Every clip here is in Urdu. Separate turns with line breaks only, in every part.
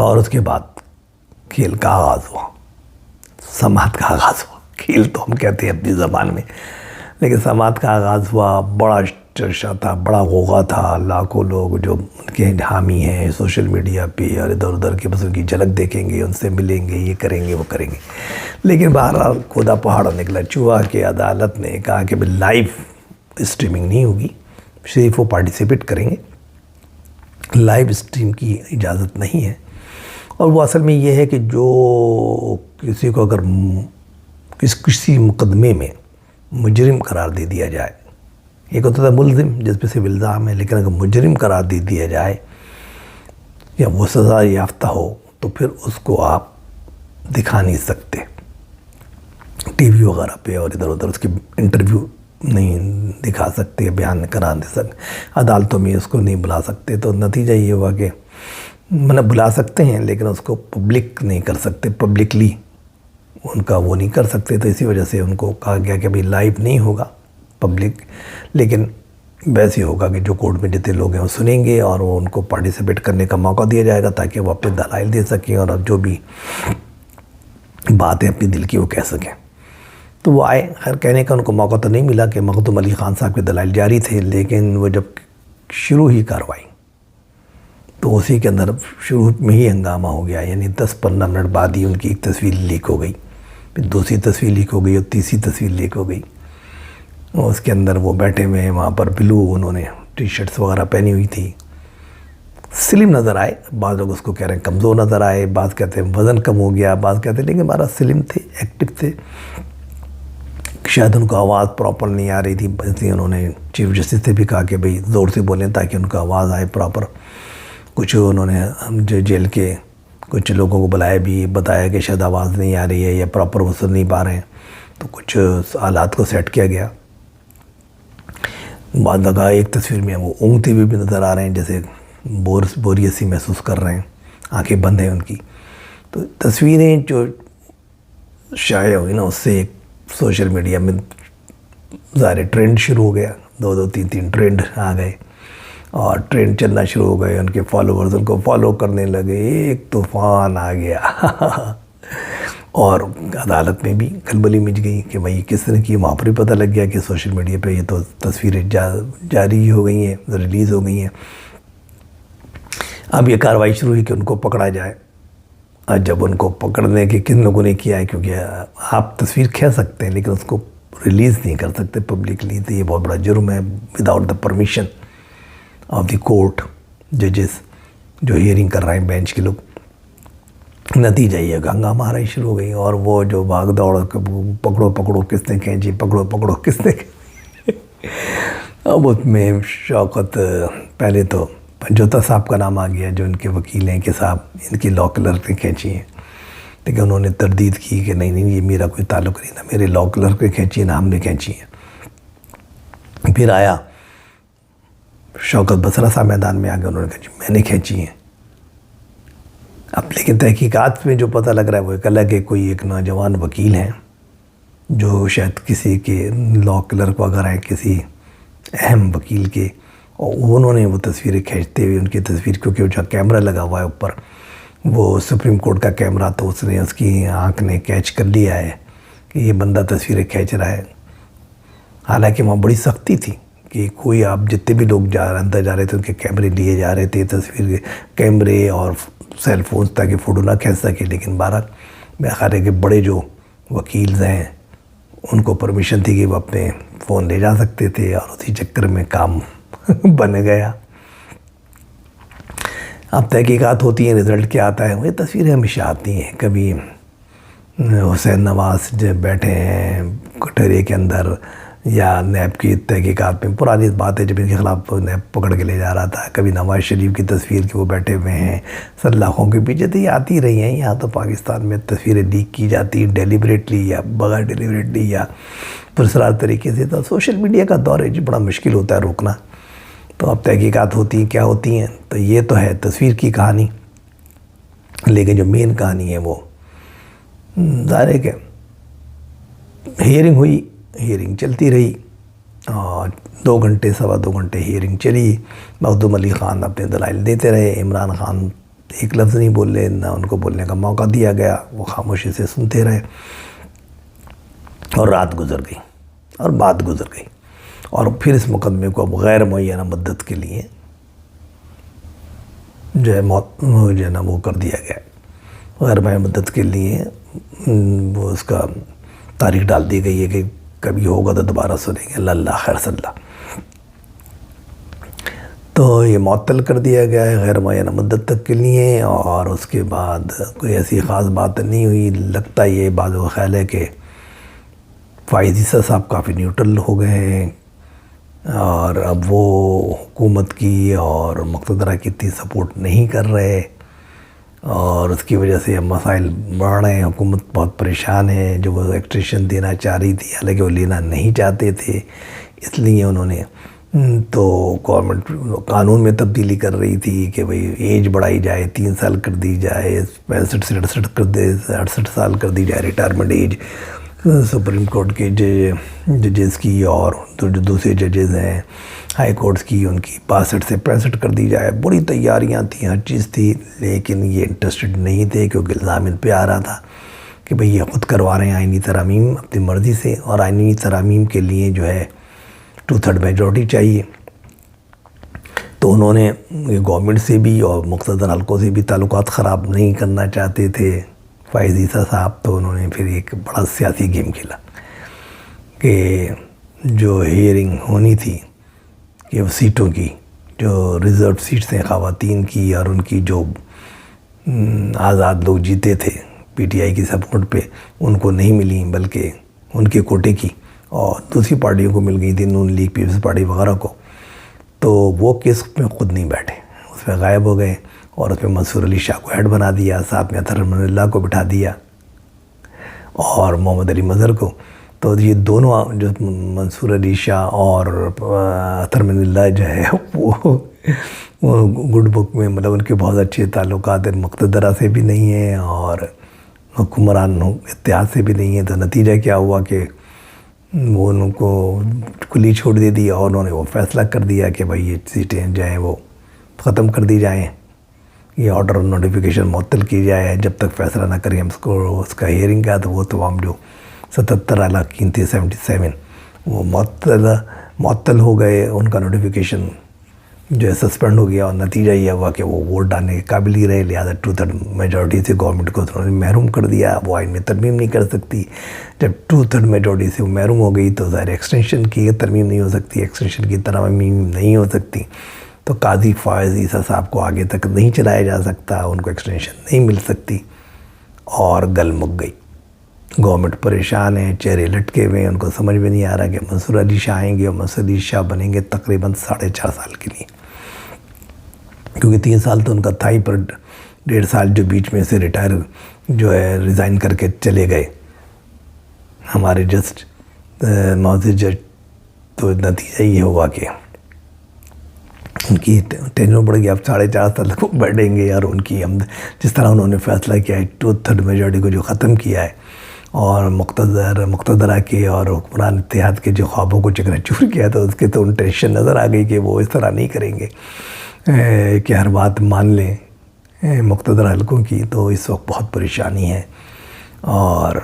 اور اس کے بعد کھیل کا آغاز ہوا، سماعت کا آغاز ہوا۔ کھیل تو ہم کہتے ہیں اپنی زبان میں، لیکن سماعت کا آغاز ہوا۔ بڑا چرچا تھا، بڑا غوغا تھا، لاکھوں لوگ جو ان کے حامی ہیں سوشل میڈیا پہ اور ادھر ادھر کے، بس ان کی جھلک دیکھیں گے، ان سے ملیں گے، یہ کریں گے وہ کریں گے۔ لیکن بہرحال خدا پہاڑ نکلا چوہا کہ عدالت نے کہا کہ لائیو اسٹریمنگ نہیں ہوگی، صرف وہ پارٹیسپیٹ کریں گے، لائیو اسٹریم کی اجازت نہیں ہے۔ اور وہ اصل میں یہ ہے کہ جو کسی کو اگر کسی مقدمے میں مجرم قرار دے دیا جائے، ایک ہوتا تھا ملزم جس پہ صرف الزام ہے، لیکن اگر مجرم قرار دے دیا جائے یا وہ سزا یافتہ ہو تو پھر اس کو آپ دکھا نہیں سکتے ٹی وی وغیرہ پہ، اور ادھر ادھر اس کی انٹرویو نہیں دکھا سکتے، بیان کرا نہیں سکتے، عدالتوں میں اس کو نہیں بلا سکتے۔ تو نتیجہ یہ ہوا کہ بلا سکتے ہیں لیکن اس کو پبلک نہیں کر سکتے، پبلکلی ان کا وہ نہیں کر سکتے۔ تو اسی وجہ سے ان کو کہا گیا کہ ابھی لائیو نہیں ہوگا پبلک، لیکن ویسے ہوگا کہ جو کورٹ میں جتنے لوگ ہیں وہ سنیں گے اور وہ ان کو پارٹیسپیٹ کرنے کا موقع دیا جائے گا تاکہ وہ اپنے دلائل دے سکیں اور اب جو بھی بات ہے اپنی دل کی وہ کہہ سکیں۔ تو وہ آئے، خیر کہنے کا ان کو موقع تو نہیں ملا کہ مخدوم علی خان صاحب کے دلائل جاری تھے، لیکن وہ جب شروع ہی کاروائی تو اسی کے اندر شروع میں ہی ہنگامہ ہو گیا، یعنی 10-15 منٹ بعد ہی ان کی ایک تصویر لیک ہو گئی، پھر دوسری تصویر لیک ہو گئی اور تیسری تصویر لیک ہو گئی۔ اور اس کے اندر وہ بیٹھے ہوئے ہیں وہاں پر، بلو انہوں نے ٹی شرٹس وغیرہ پہنی ہوئی تھی، سلم نظر آئے، بعض لوگ اس کو کہہ رہے ہیں کمزور نظر آئے، بعض کہتے ہیں وزن کم ہو گیا، بعض کہتے ہیں لیکن ہمارا سلم تھے، ایکٹیو تھے۔ شاید ان کو آواز پراپر نہیں آ رہی تھی، اس لیے انہوں نے چیف جسٹس سے بھی کہا کہ بھئی زور سے بولیں تاکہ ان کو آواز آئے پراپر۔ کچھ انہوں نے جیل کے کچھ لوگوں کو بلایا بھی، بتایا کہ شاید آواز نہیں آ رہی ہے یا پراپر وہ سن نہیں پا رہے ہیں، تو کچھ آلات کو سیٹ کیا گیا۔ بعد لگا ایک تصویر میں وہ اونگتے ہوئے بھی نظر آ رہے ہیں، جیسے بوریت سی محسوس کر رہے ہیں، آنکھیں بند ہیں ان کی۔ تو تصویریں جو شائع ہوئی نا، اس سے ایک سوشل میڈیا میں ظاہر ٹرینڈ شروع ہو گیا، 2-3 ٹرینڈ آ گئے اور ٹرینڈ چلنا شروع ہو گئے، ان کے فالوورز ان کو فالو کرنے لگے، ایک طوفان آ گیا اور عدالت میں بھی کھلبلی مچ گئی کہ بھائی کس طرح کی، وہاں پر بھی پتہ لگ گیا کہ سوشل میڈیا پہ یہ تو تصویریں جاری ہو گئی ہیں، ریلیز ہو گئی ہیں۔ اب یہ کارروائی شروع ہوئی کہ ان کو پکڑا جائے۔ جب ان کو پکڑنے کے کن لوگوں نے کیا ہے، کیونکہ آپ تصویر کھینچ سکتے ہیں لیکن اس کو ریلیز نہیں کر سکتے پبلکلی، تو یہ بہت بڑا جرم ہے، without the permission of the court, ججز جو ہیئرنگ کر رہے ہیں بینچ کے لوگ۔ نتیجہ یہ ہنگامہ آ رہی شروع ہو گئی، اور وہ جو بھاگ دوڑ پکڑو پکڑو کس نے کھینچی، پکڑو پکڑو کس نے اب اس میں شوکت پہلے تو پنجوتا صاحب کا نام آ گیا جو ان کے وکیل ہیں کہ صاحب ان کی لا کلرک نے کھینچی ہیں، لیکن انہوں نے تردید کی کہ نہیں یہ میرا کوئی تعلق نہیں، نہ میرے لا کلرک نے کھینچی نہ ہم نے کھینچی ہیں۔ پھر آیا شوکت بسرا صاحب میدان میں آ گئے، انہوں نے کہا جی میں نے کھینچی ہیں۔ اب لیکن تحقیقات میں جو پتہ لگ رہا ہے وہ ایک الگ ہے، کوئی ایک نوجوان وکیل ہیں جو شاید کسی کے لا کلرک وغیرہ ہیں، کسی اہم وکیل کے، اور انہوں نے وہ تصویریں کھینچتے ہوئے ان کی تصویر، کیونکہ جو کیمرہ لگا ہوا ہے اوپر وہ سپریم کورٹ کا کیمرہ، تو اس نے اس کی آنکھ نے کیچ کر لیا ہے کہ یہ بندہ تصویریں کھینچ رہا ہے۔ حالانکہ وہاں بڑی سختی تھی کہ کوئی آپ جتنے بھی لوگ اندر جا رہے تھے ان کے کیمرے لیے جا رہے تھے، تصویر کیمرے اور سیل فونز تاکہ فوٹو نہ کھینچ سکے، لیکن بہرحال میرا خیال ہے کہ بڑے جو وکیلز ہیں ان کو پرمیشن تھی کہ وہ اپنے فون لے جا سکتے تھے، اور اسی چکر میں کام بن گیا۔ اب تحقیقات ہوتی ہیں، رزلٹ کیا آتا ہے، وہ تصویریں ہمیشہ آتی ہیں، کبھی حسین نواز جب بیٹھے ہیں کٹہرے کے اندر، یا نیب کی تحقیقات میں پرانی بات ہے جب ان کے خلاف نیب پکڑ کے لے جا رہا تھا، کبھی نواز شریف کی تصویر کہ وہ بیٹھے ہوئے ہیں سلاخوں کے پیچھے، تو یہ آتی رہی ہیں۔ یہاں تو پاکستان میں تصویریں لیک کی جاتی ہیں ڈیلیبریٹلی یا بغیر ڈیلیبریٹلی یا پرسرار طریقے سے، تو سوشل میڈیا کا دور ہے جی، بڑا مشکل ہوتا ہے روکنا۔ تو اب تحقیقات ہوتی ہیں، کیا ہوتی ہیں، تو یہ تو ہے تصویر کی کہانی، لیکن جو مین کہانی ہے وہ ظاہر ہے کہ ہیئرنگ ہوئی، ہیئرنگ چلتی رہی، اور 2 گھنٹے 2.25 گھنٹے ہیئرنگ چلی۔ مخدوم علی خان اپنے دلائل دیتے رہے، عمران خان ایک لفظ نہیں بولے، نہ ان کو بولنے کا موقع دیا گیا، وہ خاموشی سے سنتے رہے، اور رات گزر گئی اور بات گزر گئی، اور پھر اس مقدمے کو اب غیر معینہ مدت کے لیے جو ہے جو ہے نا وہ کر دیا گیا، غیر معینہ مدت کے لیے وہ اس کا تاریخ ڈال دی گئی ہے کہ کبھی ہوگا تو دوبارہ سنیں گے، اللہ خیر صلی اللہ۔ تو یہ معطل کر دیا گیا ہے غیر معینہ مدت تک کے لیے، اور اس کے بعد کوئی ایسی خاص بات نہیں ہوئی۔ لگتا یہ بعض و خیال ہے کہ فائز عیسیٰ صاحب کافی نیوٹرل ہو گئے ہیں، اور اب وہ حکومت کی اور مقتدرہ کی اتنی سپورٹ نہیں کر رہے، اور اس کی وجہ سے اب مسائل بڑھ رہے ہیں۔ حکومت بہت پریشان ہے، جو وہ ایکسٹینشن دینا چاہ رہی تھی، حالانکہ وہ لینا نہیں چاہتے تھے، اس لیے انہوں نے تو گورنمنٹ قانون میں تبدیلی کر رہی تھی کہ بھئی ایج بڑھائی جائے، 3 سال کر دی جائے، 65 سے 68 سال کر دی جائے ریٹائرمنٹ ایج سپریم کورٹ کے ججز کی، اور جو دوسرے ججز ہیں ہائی کورٹس کی، ان کی 62 سے 65 کر دی جائے۔ بڑی تیاریاں تھیں، ہر چیز تھی، لیکن یہ انٹرسٹڈ نہیں تھے، کیونکہ الزام ان پہ آ رہا تھا کہ بھئی یہ خود کروا رہے ہیں آئینی ترامیم اپنی مرضی سے، اور آئینی ترامیم کے لیے جو ہے 2/3 میجورٹی چاہیے۔ تو انہوں نے گورنمنٹ سے بھی اور مقتدر حلقوں سے بھی تعلقات خراب نہیں کرنا چاہتے تھے فائز عیسیٰ صاحب، تو انہوں نے پھر ایک بڑا سیاسی گیم کھیلا کہ جو ہیئرنگ ہونی تھی کہ وہ سیٹوں کی، جو ریزرو سیٹس ہیں خواتین کی، اور ان کی جو آزاد لوگ جیتے تھے پی ٹی آئی کی سپورٹ پہ، ان کو نہیں ملی، بلکہ ان کے کوٹے کی اور دوسری پارٹیوں کو مل گئی تھی، نون لیگ، پیپلز پارٹی وغیرہ کو۔ تو وہ کیس میں خود نہیں بیٹھے، اس میں غائب ہو گئے، اور اس میں منصور علی شاہ کو ہیڈ بنا دیا، ساتھ میں اطہر من اللہ کو بٹھا دیا اور محمد علی مظہر کو۔ تو یہ دونوں جو منصور علی شاہ اور اطہر من اللہ جو ہے وہ گڈ بک میں، مطلب ان کے بہت اچھے تعلقات مقتدرہ سے بھی نہیں ہیں اور حکمران اتحاد سے بھی نہیں ہیں۔ تو نتیجہ کیا ہوا کہ وہ ان کو کھلی چھوڑ دے دی، اور انہوں نے وہ فیصلہ کر دیا کہ بھائی یہ سیٹیں جو ہیں وہ ختم کر دی جائیں، یہ آرڈر نوٹیفیکیشن معطل کی جائے جب تک فیصلہ نہ کریں ہم اس کا ہیئرنگ کا۔ تو وہ تمام جو 77 اراکین تھے، 77 وہ معطل ہو گئے، ان کا نوٹیفیکیشن جو ہے سسپینڈ ہو گیا، اور نتیجہ یہ ہوا کہ وہ ووٹ ڈالنے کے قابل ہی رہے، لہٰذا 2/3 میجورٹی سے گورنمنٹ کو انہوں نے محروم کر دیا۔ وہ آئین میں ترمیم نہیں کر سکتی، جب 2/3 میجورٹی سے وہ محروم ہو گئی تو ظاہر ایکسٹینشن کی ترمیم نہیں ہو سکتی، ایکسٹینشن کی ترمیم نہیں ہو سکتی، تو قاضی فائز عیسیٰ صاحب کو آگے تک نہیں چلایا جا سکتا، ان کو ایکسٹینشن نہیں مل سکتی، اور گل مک گئی۔ گورنمنٹ پریشان ہے، چہرے لٹکے ہوئے ہیں، ان کو سمجھ میں نہیں آ رہا کہ منصور علی شاہ آئیں گے، اور منصور علی شاہ بنیں گے تقریباً 4.5 سال کے لیے، کیونکہ 3 سال تو ان کا تھا ہی، پر 1.5 سال جو بیچ میں سے ریٹائر جو ہے ریزائن کر کے چلے گئے ہمارے جسٹ معزز جج، تو نتیجہ یہ ہوا کہ ان کی ٹینور بڑھ گیا، اب 4.5 سال تک بیٹھیں گے، اور ان کی جس طرح انہوں نے فیصلہ کیا ہے 2/3 میجورٹی کو جو ختم کیا ہے، اور مقتدرہ کے اور حکمران اتحاد کے جو خوابوں کو چکنا چور کیا، تو اس کے تو انٹینشن نظر آ گئی کہ وہ اس طرح نہیں کریں گے کہ ہر بات مان لیں مقتدر حلقوں کی۔ تو اس وقت بہت پریشانی ہے، اور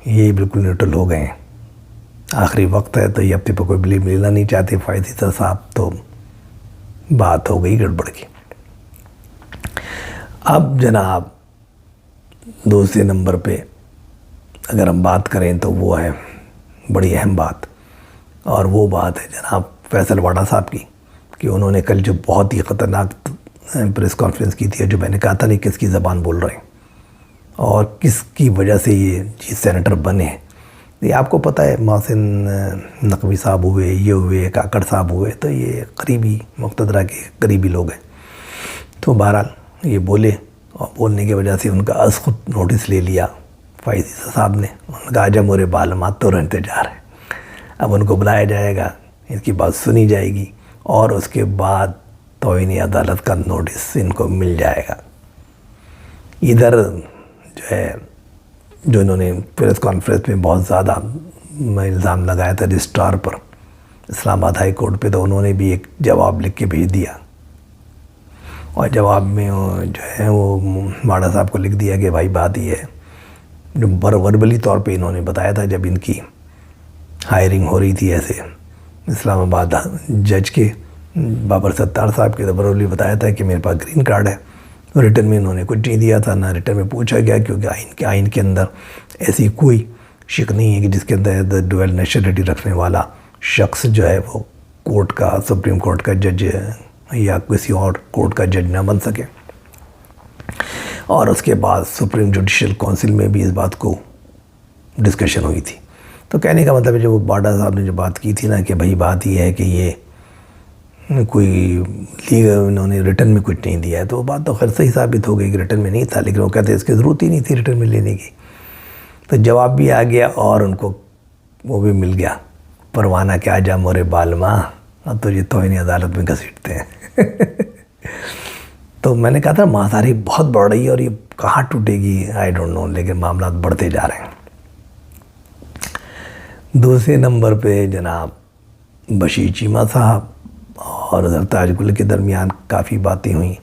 یہ بالکل نیوٹرل ہو گئے ہیں، آخری وقت ہے، تو یہ اپنے پہ کوئی بلیو لینا نہیں چاہتے فائز عیسیٰ صاحب، تو بات ہو گئی گڑبڑ کی۔ اب جناب دوسرے نمبر پہ اگر ہم بات کریں تو وہ ہے بڑی اہم بات، اور وہ بات ہے جناب فیصل واڈا صاحب کی، کہ انہوں نے کل جو بہت ہی خطرناک پریس کانفرنس کی تھی، جو میں نے کہا تھا نہیں کس کی زبان بول رہے ہیں اور کس کی وجہ سے یہ سینیٹر بنے ہیں۔ یہ آپ کو پتہ ہے، محسن نقوی صاحب ہوئے، یہ ہوئے، کاکڑ صاحب ہوئے، تو یہ قریبی مقتدرہ کے قریبی لوگ ہیں۔ تو بہرحال یہ بولے، اور بولنے کی وجہ سے ان کا از خود نوٹس لے لیا فائز عیسیٰ صاحب نے، ان کا آجا مورے بالمات تو انتظار ہے، اب ان کو بلایا جائے گا، ان کی بات سنی جائے گی، اور اس کے بعد توہین عدالت کا نوٹس ان کو مل جائے گا۔ ادھر جو ہے جو انہوں نے پریس کانفرنس میں بہت زیادہ الزام لگایا تھا رجسٹرار پر اسلام آباد ہائی کورٹ پہ، تو انہوں نے بھی ایک جواب لکھ کے بھیج دیا اور جواب میں جو ہے وہ ماڑا صاحب کو لکھ دیا کہ بھائی بات یہ ہے، جو وربلی طور پہ انہوں نے بتایا تھا جب ان کی ہائرنگ ہو رہی تھی ایسے اسلام آباد جج کے بابر ستار صاحب کے، وربلی بتایا تھا کہ میرے پاس گرین کارڈ ہے، ریٹرن میں انہوں نے کچھ نہیں دیا تھا، نہ ریٹرن میں پوچھا گیا، کیونکہ آئین کے اندر ایسی کوئی شک نہیں ہے کہ جس کے اندر ڈویل نیشنلٹی رکھنے والا شخص جو ہے وہ کورٹ کا، سپریم کورٹ کا جج یا کسی اور کورٹ کا جج نہ بن سکے۔ اور اس کے بعد سپریم جوڈیشل کونسل میں بھی اس بات کو ڈسکشن ہوئی تھی۔ تو کہنے کا مطلب ہے جو باڈا صاحب نے جو بات کی تھی نا کہ بھائی بات یہ ہے کہ یہ کوئی لیگل انہوں نے ریٹرن میں کچھ نہیں دیا ہے، تو وہ بات تو خیر صحیح ثابت ہو گئی کہ ریٹرن میں نہیں تھا، لیکن وہ کہتے ہیں اس کی ضرورت ہی نہیں تھی ریٹرن میں لینے کی۔ تو جواب بھی آ گیا اور ان کو وہ بھی مل گیا، پروانہ کیا جا مورے بالما، اب تو یہ توہین عدالت میں گھسیٹتے ہیں۔ تو میں نے کہا تھا ماساری بہت بڑھ رہی ہے اور یہ کہاں ٹوٹے گی آئی ڈونٹ نو، لیکن معاملات بڑھتے جا رہے ہیں۔ دوسرے نمبر پہ جناب بشیر چیمہ صاحب اور تاج گل کے درمیان کافی باتیں ہوئیں۔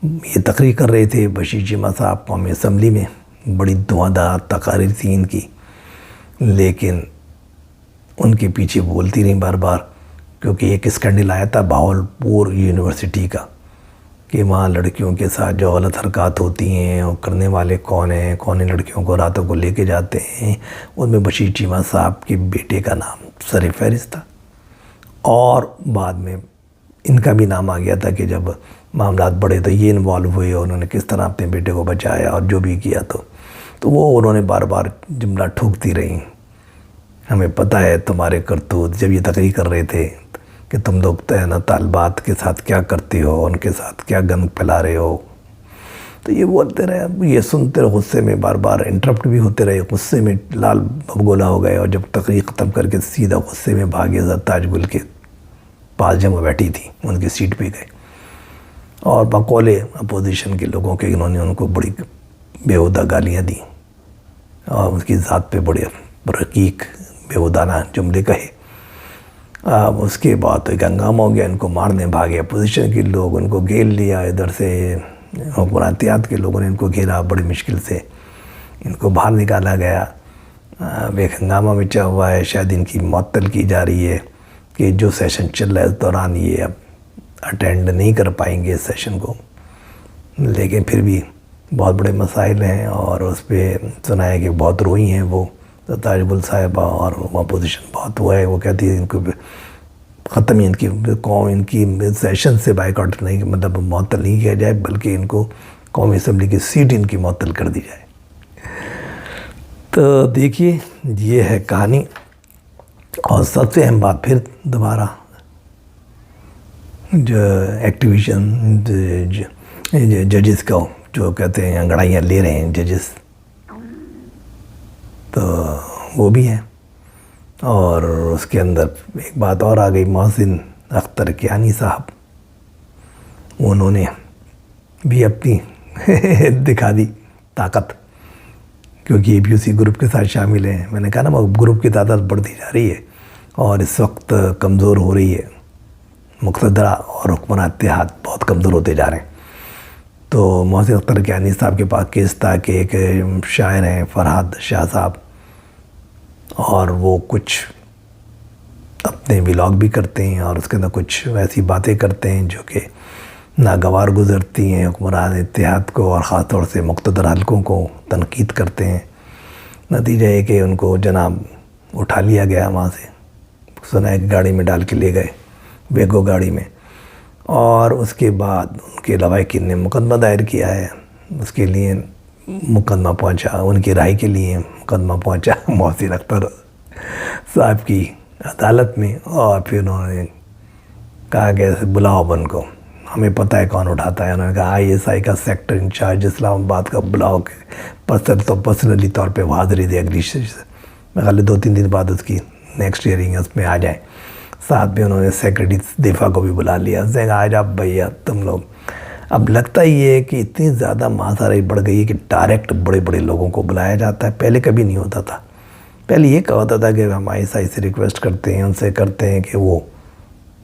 یہ تقریر کر رہے تھے بشیر چیمہ صاحب قومی اسمبلی میں، بڑی دھواں تقاریر تھی ان کی، لیکن ان کے پیچھے بولتی رہیں بار بار، کیونکہ ایک اسکینڈل آیا تھا بہاولپور یونیورسٹی کا کہ وہاں لڑکیوں کے ساتھ جو غلط حرکات ہوتی ہیں اور کرنے والے کون ہیں، کون ان لڑکیوں کو راتوں کو لے کے جاتے ہیں، ان میں بشیر چیمہ صاحب کے بیٹے کا نام سر فہرست تھا، اور بعد میں ان کا بھی نام آ گیا تھا کہ جب معاملات بڑھے تو یہ انوالو ہوئے اور انہوں نے کس طرح اپنے بیٹے کو بچایا اور جو بھی کیا، تو وہ انہوں نے بار بار جملہ ٹھوکتی رہیں، ہمیں پتہ ہے تمہارے کرتوت، جب یہ تقریر کر رہے تھے کہ تم لوگ نا طالبات کے ساتھ کیا کرتے ہو، ان کے ساتھ کیا گند پھیلا رہے ہو، تو یہ بولتے رہے، یہ سنتے رہے، غصے میں بار بار انٹرپٹ بھی ہوتے رہے، غصے میں لال بگولا ہو گئے، اور جب تقریر ختم کر کے سیدھا غصے میں بھاگے تاج گل کے پاس جب وہ بیٹھی تھی ان کی سیٹ پہ گئے، اور بقول اپوزیشن کے لوگوں کے انہوں نے ان کو بڑی بیہودہ گالیاں دیں اور اس کی ذات پہ بڑے رقیق بیہودانہ جملے کہے۔ اس کے بعد تو ایک ہنگامہ ہو گیا، ان کو مارنے بھاگے اپوزیشن کے لوگ، ان کو گھیر لیا، ادھر سے حکمرانیت کے لوگوں نے ان کو گھیرا، بڑی مشکل سے ان کو باہر نکالا گیا۔ اب ایک ہنگامہ مچا ہوا ہے، شاید ان کی معطل کی جا رہی ہے کہ جو سیشن چل رہا ہے اس دوران یہ اب اٹینڈ نہیں کر پائیں گے اس سیشن کو، لیکن پھر بھی بہت بڑے مسائل ہیں، اور اس پہ سنا ہے کہ بہت روئی ہیں وہ تاج گل صاحبہ، اور اپوزیشن بہت ہوا ہے، وہ کہتی ہے ان کو ختم ہی ان کی قوم، ان کی سیشن سے بائیک آؤٹ نہیں، مطلب معطل نہیں کیا جائے، بلکہ ان کو قومی اسمبلی کی سیٹ ان کی معطل کر دی جائے۔ تو دیکھیے یہ ہے کہانی، اور سب سے اہم بات پھر دوبارہ جو ایکٹیویشن ججز کا جو کہتے ہیں انگڑائیاں لے رہے ہیں ججز، تو وہ بھی ہے، اور اس کے اندر ایک بات اور آ گئی، محسن اختر کیانی صاحب، انہوں نے بھی اپنی دکھا دی طاقت، کیونکہ یہ بھی اسی گروپ کے ساتھ شامل ہیں۔ میں نے کہا نا وہ گروپ کی تعداد بڑھتی جا رہی ہے اور اس وقت کمزور ہو رہی ہے، مقتدرہ اور حکمران اتحاد بہت کمزور ہوتے جا رہے ہیں۔ تو محسن اختر کیانی صاحب کے پاس کیس تھا کہ ایک شاعر ہیں فرحاد شاہ صاحب، اور وہ کچھ اپنے ولاگ بھی کرتے ہیں اور اس کے اندر کچھ ایسی باتیں کرتے ہیں جو کہ ناگوار گزرتی ہیں حکمران اتحاد کو، اور خاص طور سے مقتدر حلقوں کو تنقید کرتے ہیں۔ نتیجہ یہ کہ ان کو جناب اٹھا لیا گیا وہاں سے، سنا ہے کہ گاڑی میں ڈال کے لے گئے، ویگو گاڑی میں، اور اس کے بعد ان کے لواحقین نے مقدمہ دائر کیا ہے، اس کے لیے مقدمہ پہنچا، ان کی رہائی کے لیے مقدمہ پہنچا محسن اختر صاحب کی عدالت میں، اور پھر انہوں نے کہا کہ بلاؤ ان کو، ہمیں پتہ ہے کون اٹھاتا ہے۔ انہوں نے کہا ISI کا سیکٹر انچارج اسلام آباد کا بلاؤ، پرسنلی طور پہ وہ حاضری دے اگلی میں خالی 2-3 دن بعد اس کی نیکسٹ ہیئرنگ اس میں آ جائیں۔ ساتھ میں انہوں نے سیکرٹری دفاع کو بھی بلا لیا، اس نے کہا آج آپ بھیا تم لوگ، اب لگتا ہی ہے کہ اتنی زیادہ مہاساری بڑھ گئی ہے کہ ڈائریکٹ بڑے بڑے لوگوں کو بلایا جاتا ہے، پہلے کبھی نہیں ہوتا تھا۔ پہلے یہ کہا ہوتا تھا کہ ہم ISI سے ریکویسٹ کرتے ہیں، ان سے کرتے ہیں کہ وہ